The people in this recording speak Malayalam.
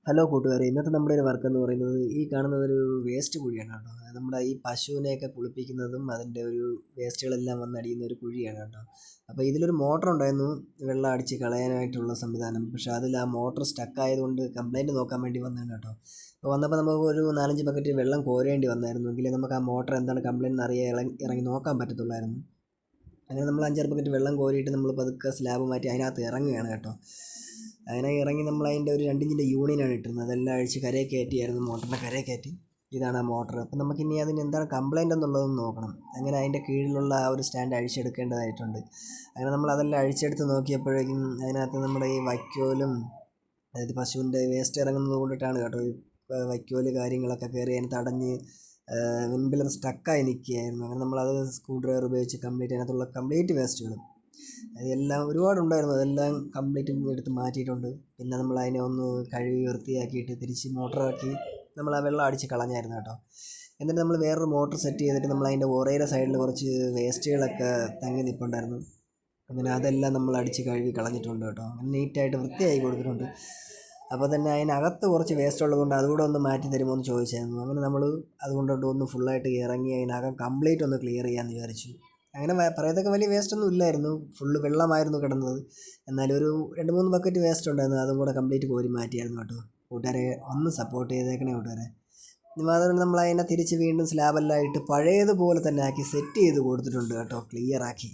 ഹലോ കൂട്ടുകാരെ, ഇന്നത്തെ നമ്മുടെ ഒരു വർക്ക് എന്ന് പറയുന്നത് ഈ കാണുന്നത് ഒരു വേസ്റ്റ് കുഴിയാണ് കേട്ടോ. അത് നമ്മുടെ ഈ പശുവിനെയൊക്കെ കുളിപ്പിക്കുന്നതും അതിൻ്റെ ഒരു വേസ്റ്റുകളെല്ലാം വന്നടിയുന്ന ഒരു കുഴിയാണ് കേട്ടോ. അപ്പോൾ ഇതിലൊരു മോട്ടർ ഉണ്ടായിരുന്നു, വെള്ളം അടിച്ച് കളയാനായിട്ടുള്ള സംവിധാനം. പക്ഷേ അതിൽ ആ മോട്ടർ സ്റ്റക്ക് ആയതുകൊണ്ട് കംപ്ലൈൻറ്റ് നോക്കാൻ വേണ്ടി വന്നതാണ് കേട്ടോ. അപ്പോൾ വന്നപ്പോൾ നമുക്ക് ഒരു 4-5 ബക്കറ്റ് വെള്ളം കോരേണ്ടി വന്നായിരുന്നു, എങ്കിലേ നമുക്ക് ആ മോട്ടർ എന്താണ് കംപ്ലൈൻറ്റ് അറിയാൻ ഇറങ്ങി നോക്കാൻ പറ്റത്തുള്ളായിരുന്നു. അങ്ങനെ നമ്മൾ 5-6 ബക്കറ്റ് വെള്ളം കോരിയിട്ട് നമ്മൾ പതുക്കെ സ്ലാബ് മാറ്റി അതിനകത്ത് ഇറങ്ങുകയാണ് കേട്ടോ. അങ്ങനെ ഇറങ്ങി നമ്മൾ അതിൻ്റെ ഒരു 2 ഇഞ്ചിൻ്റെ യൂണിയനാണ് ഇട്ടിരുന്നത്. അതെല്ലാം അഴിച്ച് കരയിൽ കയറ്റിയായിരുന്നു, മോട്ടറിൻ്റെ കരയിൽ കയറ്റി. ഇതാണ് ആ മോട്ടർ. അപ്പം നമുക്കിനി അതിന് എന്താണ് കംപ്ലൈൻ്റ് എന്നുള്ളതൊന്ന് നോക്കണം. അങ്ങനെ അതിൻ്റെ കീഴിലുള്ള ആ ഒരു സ്റ്റാൻഡ് അഴിച്ചെടുക്കേണ്ടതായിട്ടുണ്ട്. അങ്ങനെ നമ്മൾ അതെല്ലാം അഴിച്ചെടുത്ത് നോക്കിയപ്പോഴേക്കും അതിനകത്ത് നമ്മുടെ ഈ വൈക്കോലും, അതായത് പശുവിൻ്റെ വേസ്റ്റ് ഇറങ്ങുന്നത് കൊണ്ടിട്ടാണ് കേട്ടോ, ഈ വൈക്കോല് കാര്യങ്ങളൊക്കെ കയറി അതിന് തടഞ്ഞ് മുൻപിലത് സ്റ്റക്കായി നിൽക്കുകയായിരുന്നു. അങ്ങനെ നമ്മളത് സ്ക്രൂ ഡ്രൈവർ ഉപയോഗിച്ച് അതിനകത്തുള്ള കംപ്ലീറ്റ് വേസ്റ്റുകളും അതെല്ലാം ഒരുപാടുണ്ടായിരുന്നു, അതെല്ലാം കംപ്ലീറ്റും എടുത്ത് മാറ്റിയിട്ടുണ്ട്. പിന്നെ നമ്മൾ അതിനെ ഒന്ന് കഴുകി വൃത്തിയാക്കിയിട്ട് തിരിച്ച് മോട്ടറാക്കി നമ്മൾ ആ വെള്ളം അടിച്ച് കളഞ്ഞായിരുന്നു കേട്ടോ. എന്നിട്ട് നമ്മൾ വേറൊരു മോട്ടർ സെറ്റ് ചെയ്തിട്ട് നമ്മൾ അതിൻ്റെ ഒറയുടെ സൈഡിൽ കുറച്ച് വേസ്റ്റുകളൊക്കെ തങ്ങി നിൽപ്പുണ്ടായിരുന്നു. അങ്ങനെ അതെല്ലാം നമ്മൾ അടിച്ച് കഴുകി കളഞ്ഞിട്ടുണ്ട് കേട്ടോ. അങ്ങനെ നീറ്റായിട്ട് വൃത്തിയായി കൊടുത്തിട്ടുണ്ട്. അപ്പോൾ തന്നെ അതിനകത്ത് കുറച്ച് വേസ്റ്റ് ഉള്ളതുകൊണ്ട് അതുകൂടെ ഒന്ന് മാറ്റി തരുമോ എന്ന് ചോദിച്ചായിരുന്നു. അങ്ങനെ നമ്മൾ അതുകൊണ്ടോട്ട് ഒന്ന് ഫുള്ളായിട്ട് ഇറങ്ങി അതിനകം കംപ്ലീറ്റ് ഒന്ന് ക്ലിയർ ചെയ്യാമെന്ന് വിചാരിച്ചു. അങ്ങനെ പറയത്തക്ക വലിയ വേസ്റ്റൊന്നും ഇല്ലായിരുന്നു, ഫുള്ള് വെള്ളമായിരുന്നു കിടന്നത്. എന്നാലും ഒരു 2-3 ബക്കറ്റ് വേസ്റ്റ് ഉണ്ടായിരുന്നു, അതും കൂടെ കംപ്ലീറ്റ് കോരി മാറ്റിയായിരുന്നു കേട്ടോ. കൂട്ടുകാരെ ഒന്ന് സപ്പോർട്ട് ചെയ്തേക്കണേ കൂട്ടുകാരെ. മാത്രമല്ല നമ്മൾ അതിനെ തിരിച്ച് വീണ്ടും സ്ലാബെല്ലാം ഇട്ട് പഴയതുപോലെ തന്നെ ആക്കി സെറ്റ് ചെയ്ത് കൊടുത്തിട്ടുണ്ട് കേട്ടോ, ക്ലിയറാക്കി.